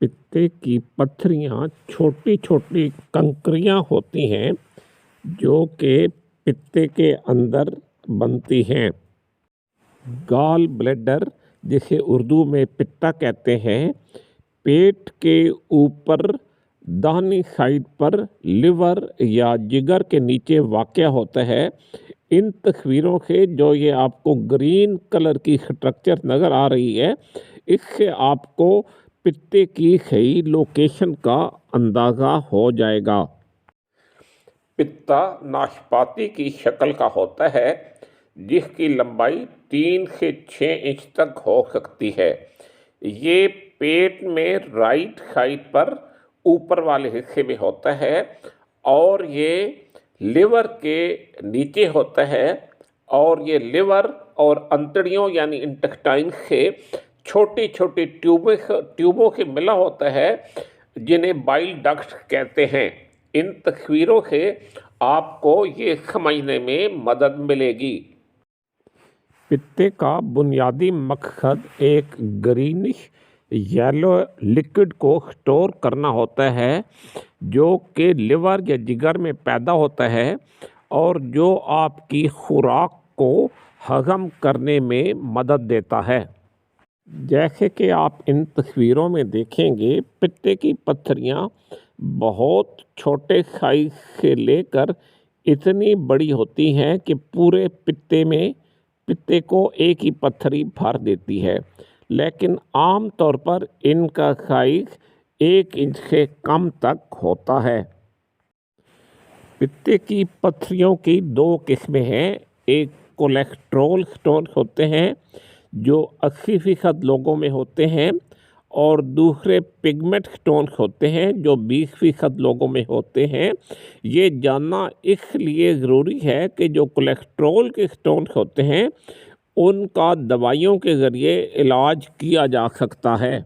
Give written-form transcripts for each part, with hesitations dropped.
पित्ते की पत्थरियाँ छोटी छोटी कंकरियाँ होती हैं जो कि पित्ते के अंदर बनती हैं। गॉल ब्लैडर, जिसे उर्दू में पित्ता कहते हैं, पेट के ऊपर दाहिनी साइड पर लिवर या जिगर के नीचे वाक़या होता है। इन तस्वीरों से जो ये आपको ग्रीन कलर की स्ट्रक्चर नज़र आ रही है, इससे आपको पित्ते की सही लोकेशन का अंदाज़ा हो जाएगा। पित्ता नाशपाती की शक्ल का होता है, जिसकी लंबाई 3 से 6 इंच तक हो सकती है। ये पेट में राइट साइड पर ऊपर वाले हिस्से में होता है और ये लिवर के नीचे होता है और ये लिवर और अंतड़ियों यानी इंटेस्टाइन से छोटी छोटी ट्यूबों से मिला होता है, जिन्हें बाइल डक्ट्स कहते हैं। इन तस्वीरों से आपको ये समझने में मदद मिलेगी। पित्ते का बुनियादी मकसद एक ग्रीनिश येलो लिक्विड को स्टोर करना होता है, जो कि लिवर या जिगर में पैदा होता है और जो आपकी खुराक को हजम करने में मदद देता है। जैसे कि आप इन तस्वीरों में देखेंगे, पित्ते की पत्थरियाँ बहुत छोटे साइज से लेकर इतनी बड़ी होती हैं कि पूरे पित्ते को एक ही पत्थरी भर देती है, लेकिन आम तौर पर इनका साइज 1 इंच से कम तक होता है। पित्ते की पत्थरियों की 2 किस्में हैं। एक कोलेस्ट्रॉल स्टोन होते हैं जो 80% लोगों में होते हैं और दूसरे पिगमेंट स्टोन होते हैं जो 20% लोगों में होते हैं। ये जानना इसलिए ज़रूरी है कि जो कोलेस्ट्रॉल के स्टोन होते हैं उनका दवाइयों के ज़रिए इलाज किया जा सकता है।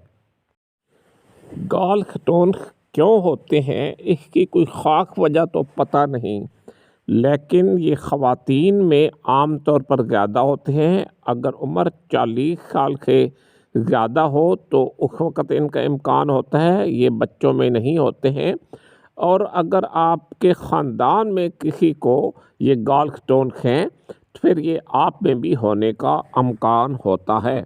गॉल स्टोन क्यों होते हैं, इसकी कोई ख़ास वजह तो पता नहीं, लेकिन ये ख़वातीन में आम तौर पर ज़्यादा होते हैं। अगर उम्र 40 साल से ज़्यादा हो तो उस वक़्त इनका इम्कान होता है, ये बच्चों में नहीं होते हैं। और अगर आपके ख़ानदान में किसी को ये गॉल स्टोन हैं तो फिर ये आप में भी होने का इम्कान होता है।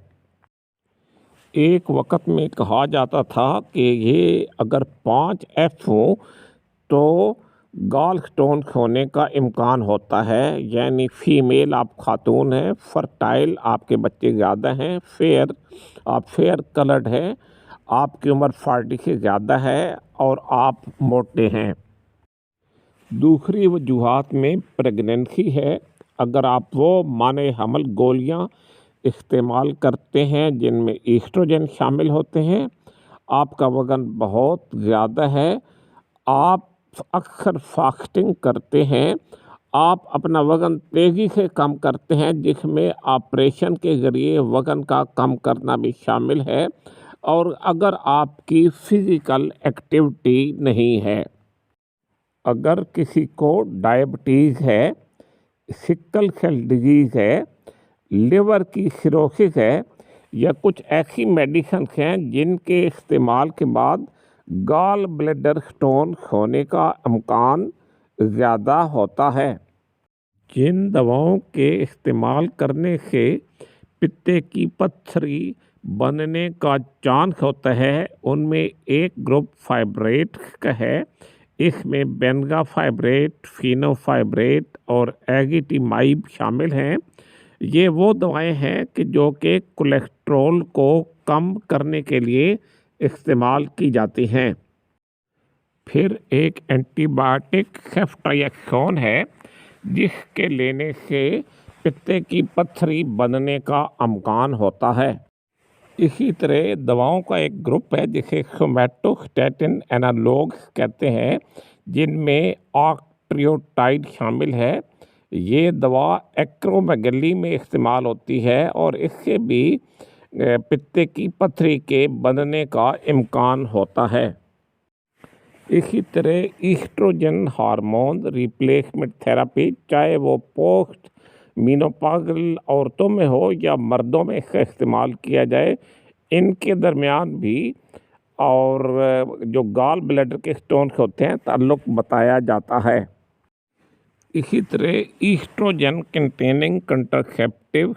एक वक़्त में कहा जाता था कि ये अगर 5F हो तो गॉल स्टोन होने का इम्कान होता है, यानी फीमेल आप खातून हैं, फर्टाइल आपके बच्चे ज़्यादा हैं, आप फेयर कलर्ड हैं, आपकी उम्र 40 से ज़्यादा है और आप मोटे हैं। दूसरी वजूहात में प्रेगनेंसी है। अगर आप वो माने हमल गोलियां इस्तेमाल करते हैं जिनमें ईस्ट्रोजन शामिल होते हैं, आपका वज़न बहुत ज़्यादा है, आप अक्सर फास्टिंग करते हैं, आप अपना वज़न तेज़ी से कम करते हैं जिसमें ऑपरेशन के ज़रिए वज़न का कम करना भी शामिल है, और अगर आपकी फ़िज़िकल एक्टिविटी नहीं है। अगर किसी को डायबिटीज़ है, सिकल सेल डिजीज़ है, लिवर की सिरोसिस है या कुछ ऐसी मेडिसिन हैं जिनके इस्तेमाल के बाद गॉल ब्लैडर स्टोन होने का इम्कान ज़्यादा होता है। जिन दवाओं के इस्तेमाल करने से पित्ते की पत्थरी बनने का चांस होता है उनमें एक ग्रुप फाइब्रेट का है। इसमें बेंगा फाइब्रेट, फिनोफाइब्रेट और एजिटिमाइब शामिल हैं। ये वो दवाएं हैं कि जो कि कोलेस्ट्रॉल को कम करने के लिए इस्तेमाल की जाती हैं। फिर एक एंटीबायोटिक सेफ्ट्रियाक्सोन है जिसके लेने से पित्ते की पत्थरी बनने का इम्कान होता है। इसी तरह दवाओं का एक ग्रुप है जिसे सोमैटोस्टैटिन एनालॉग्स कहते हैं, जिनमें ऑक्ट्रियोटाइड शामिल है। ये दवा एक्रोमेगली में इस्तेमाल होती है और इससे भी पित्ते की पत्थरी के बनने का इम्कान होता है। इसी तरह ईस्ट्रोजन हार्मोन रिप्लेसमेंट थेरेपी, चाहे वो पोस्ट मीनोपॉज़ल औरतों में हो या मर्दों में इसका इस्तेमाल किया जाए, इनके दरमियान भी और जो गॉल ब्लैडर के स्टोन होते हैं ताल्लुक बताया जाता है। इसी तरह ईस्ट्रोजन कंटेनिंग कंट्रासेप्टिव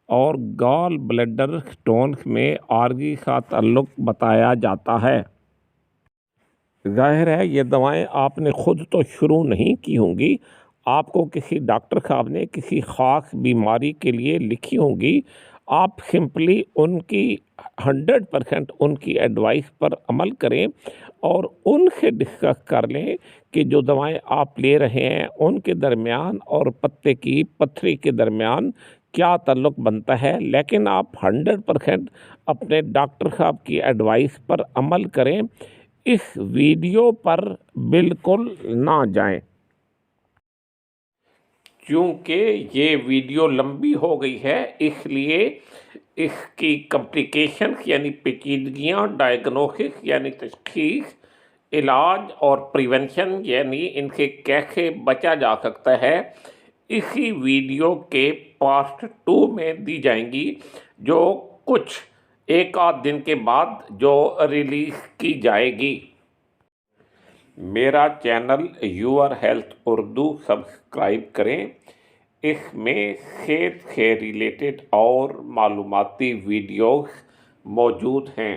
और गॉल ब्लैडर स्टोन में आर्गी का ताल्लुक बताया जाता है। जाहिर है ये दवाएं आपने खुद तो शुरू नहीं की होंगी, आपको किसी डॉक्टर साहब ने किसी ख़ास बीमारी के लिए लिखी होंगी। आप सिंपली उनकी 100% उनकी एडवाइस पर अमल करें और उनसे डिस्कस कर लें कि जो दवाएं आप ले रहे हैं उनके दरमियान और पत्ते की पथरी के दरमियान क्या ताल्लुक बनता है। लेकिन आप 100% अपने डॉक्टर साहब की एडवाइस पर अमल करें, इस वीडियो पर बिल्कुल ना जाएं, क्योंकि ये वीडियो लंबी हो गई है, इसलिए इसकी कॉम्प्लिकेशन यानी पेचीदगियाँ, डायग्नोसिस यानी तशखीस, इलाज और प्रिवेंशन यानी इनसे कैसे बचा जा सकता है, इसी वीडियो के पार्ट 2 में दी जाएंगी, जो कुछ एक आध दिन के बाद जो रिलीज़ की जाएगी। मेरा channel your health Urdu subscribe करें। इसमें सेहत से रिलेटेड और मालूमाती वीडियोस मौजूद हैं।